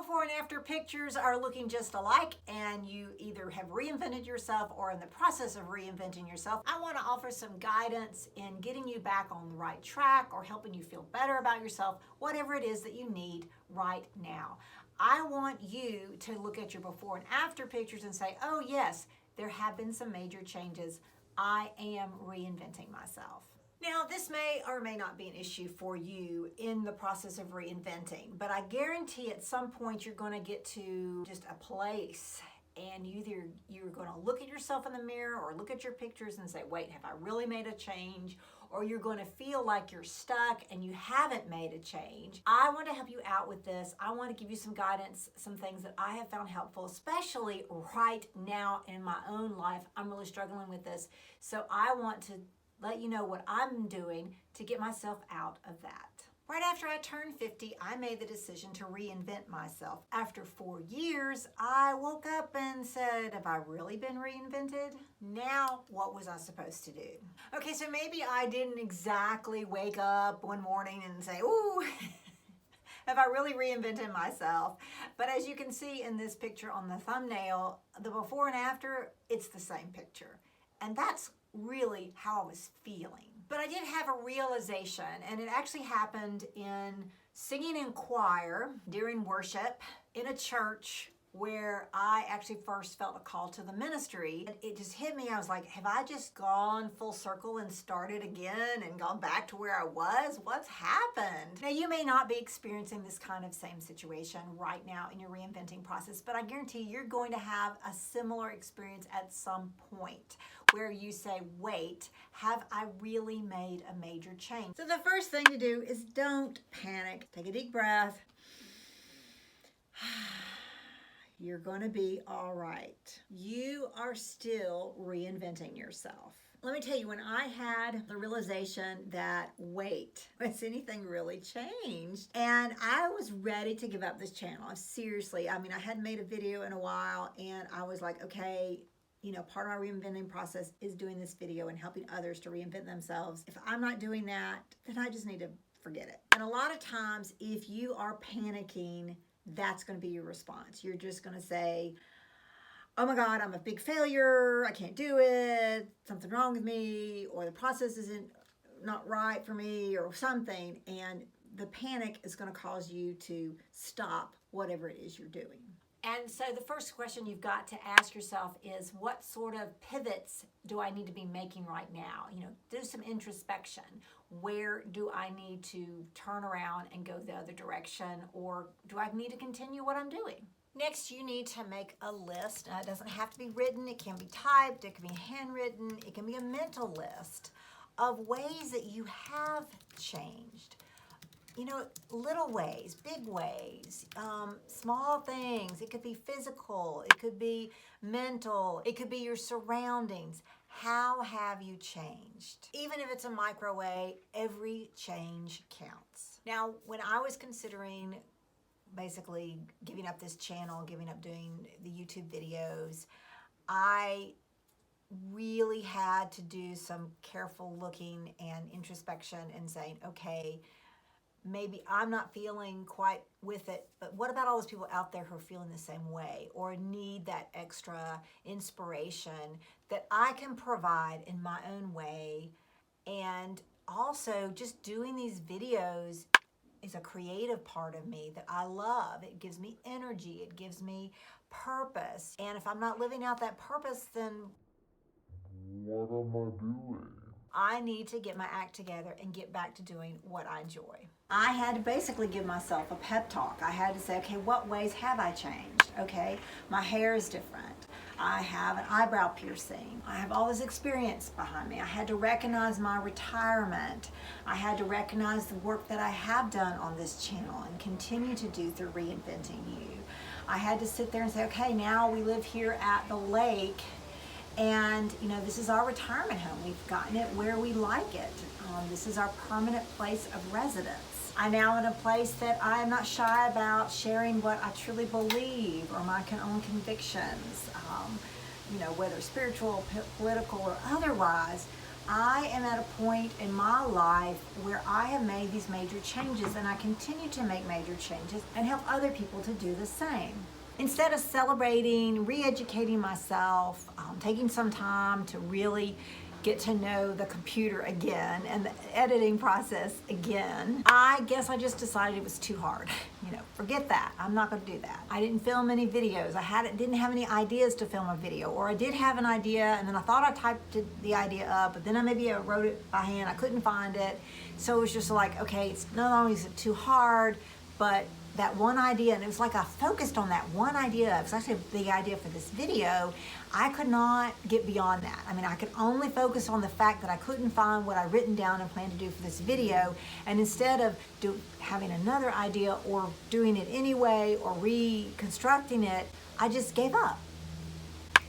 before and after pictures are looking just alike and you either have reinvented yourself or in the process of reinventing yourself, I want to offer some guidance in getting you back on the right track or helping you feel better about yourself, whatever it is that you need right now. I want you to look at your before and after pictures and say, oh yes, there have been some major changes. I am reinventing myself. Now, this may or may not be an issue for you in the process of reinventing, but I guarantee at some point you're going to get to just a place and either you're going to look at yourself in the mirror or look at your pictures and say, wait, have I really made a change? Or you're going to feel like you're stuck and you haven't made a change. I want to help you out with this. I want to give you some guidance, some things that I have found helpful, especially right now in my own life. I'm really struggling with this. So I want to let you know what I'm doing to get myself out of that. Right after I turned 50, I made the decision to reinvent myself. After 4 years, I woke up and said, have I really been reinvented? Now, what was I supposed to do? Okay, so maybe I didn't exactly wake up one morning and say, ooh, have I really reinvented myself? But as you can see in this picture on the thumbnail, the before and after, it's the same picture. And that's really how I was feeling. But I did have a realization, and it actually happened in singing in choir during worship in a church where I actually first felt a call to the ministry. It just hit me. I was like, have I just gone full circle and started again and gone back to where I was? What's happened? Now, you may not be experiencing this kind of same situation right now in your reinventing process, but I guarantee you're going to have a similar experience at some point where you say, wait, have I really made a major change? So the first thing to do is don't panic. Take a deep breath. You're going to be all right. You are still reinventing yourself. Let me tell you, when I had the realization that, wait, has anything really changed? And I was ready to give up this channel. Seriously, I mean, I hadn't made a video in a while, and I was like, okay, you know, part of my reinventing process is doing this video and helping others to reinvent themselves. If I'm not doing that, then I just need to forget it. And a lot of times, if you are panicking, that's going to be your response. You're just going to say, oh my God, I'm a big failure. I can't do it. Something wrong with me, or the process isn't not right for me, or something. And the panic is going to cause you to stop whatever it is you're doing. And so the first question you've got to ask yourself is, what sort of pivots do I need to be making right now? You know, do some introspection. Where do I need to turn around and go the other direction, or do I need to continue what I'm doing? Next, you need to make a list. It doesn't have to be written. It can be typed. It can be handwritten. It can be a mental list of ways that you have changed. You know, little ways, big ways, small things. It could be physical. It could be mental. It could be your surroundings. How have you changed? Even if it's a micro way, every change counts. Now, when I was considering basically giving up this channel, giving up doing the YouTube videos, I really had to do some careful looking and introspection and saying, okay, maybe I'm not feeling quite with it, but what about all those people out there who are feeling the same way or need that extra inspiration that I can provide in my own way? And also, just doing these videos is a creative part of me that I love. It gives me energy. It gives me purpose. And if I'm not living out that purpose, then what am I doing? I need to get my act together and get back to doing what I enjoy. I had to basically give myself a pep talk. I had to say, okay, what ways have I changed? Okay, my hair is different. I have an eyebrow piercing. I have all this experience behind me. I had to recognize my retirement. I had to recognize the work that I have done on this channel and continue to do through Reinventing You. I had to sit there and say, okay, now we live here at the lake, and you know, this is our retirement home. We've gotten it where we like it. This is our permanent place of residence. I'm now in a place that I am not shy about sharing what I truly believe or my own convictions, you know, whether spiritual, political, or otherwise. I am at a point in my life where I have made these major changes, and I continue to make major changes and help other people to do the same. Instead of celebrating, re-educating myself, taking some time to really get to know the computer again and the editing process again, I guess I just decided it was too hard. Forget that. I'm not going to do that. I didn't film any videos. Didn't have any ideas to film a video, or I did have an idea and then I thought I typed the idea up, but then I wrote it by hand. I couldn't find it. So it was just like, okay, it's not only is it too hard, but that one idea, and it was like I focused on that one idea. It was actually a big idea for this video. I could not get beyond that. I mean, I could only focus on the fact that I couldn't find what I'd written down and planned to do for this video. And instead of having another idea or doing it anyway or reconstructing it, I just gave up.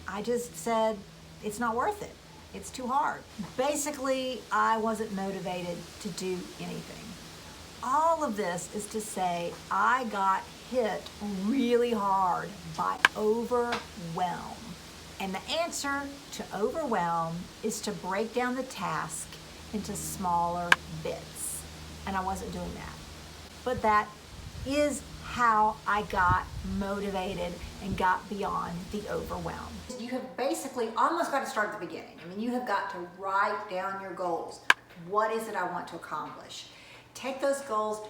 I just said, it's not worth it. It's too hard. Basically, I wasn't motivated to do anything. All of this is to say I got hit really hard by overwhelm. And the answer to overwhelm is to break down the task into smaller bits. And I wasn't doing that. But that is how I got motivated and got beyond the overwhelm. You have basically almost got to start at the beginning. I mean, you have got to write down your goals. What is it I want to accomplish? Take those goals,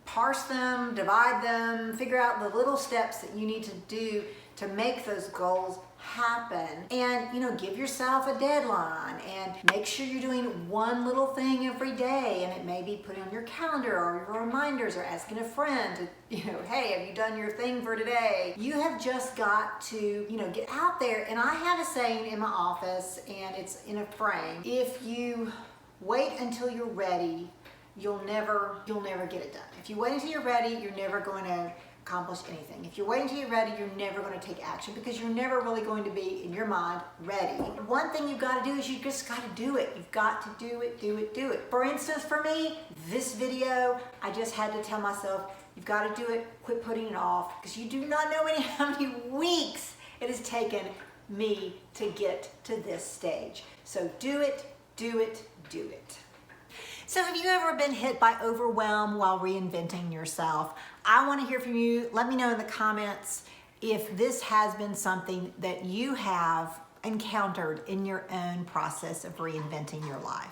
parse them, divide them, figure out the little steps that you need to do to make those goals happen. And, give yourself a deadline and make sure you're doing one little thing every day. And it may be put on your calendar or your reminders or asking a friend to, hey, have you done your thing for today? You have just got to, get out there. And I have a saying in my office, and it's in a frame. If you wait until you're ready, you'll never get it done. If you wait until you're ready, you're never going to accomplish anything. If you wait until you're ready, you're never going to take action because you're never really going to be, in your mind, ready. One thing you've got to do is you just got to do it. You've got to do it. For instance, for me, this video, I just had to tell myself, you've got to do it, quit putting it off, because you do not know how many weeks it has taken me to get to this stage. So do it. So have you ever been hit by overwhelm while reinventing yourself? I want to hear from you. Let me know in the comments if this has been something that you have encountered in your own process of reinventing your life.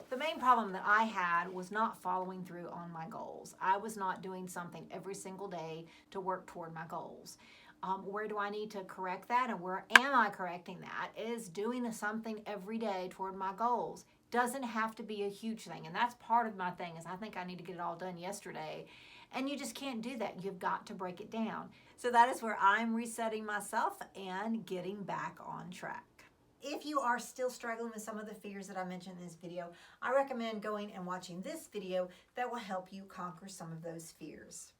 The main problem that I had was not following through on my goals. I was not doing something every single day to work toward my goals. Where do I need to correct that, and where am I correcting that? Is doing something every day toward my goals. Doesn't have to be a huge thing, and that's part of my thing is I think I need to get it all done yesterday, and you just can't do that. You've got to break it down. So that is where I'm resetting myself and getting back on track. If you are still struggling with some of the fears that I mentioned in this video, I recommend going and watching this video that will help you conquer some of those fears.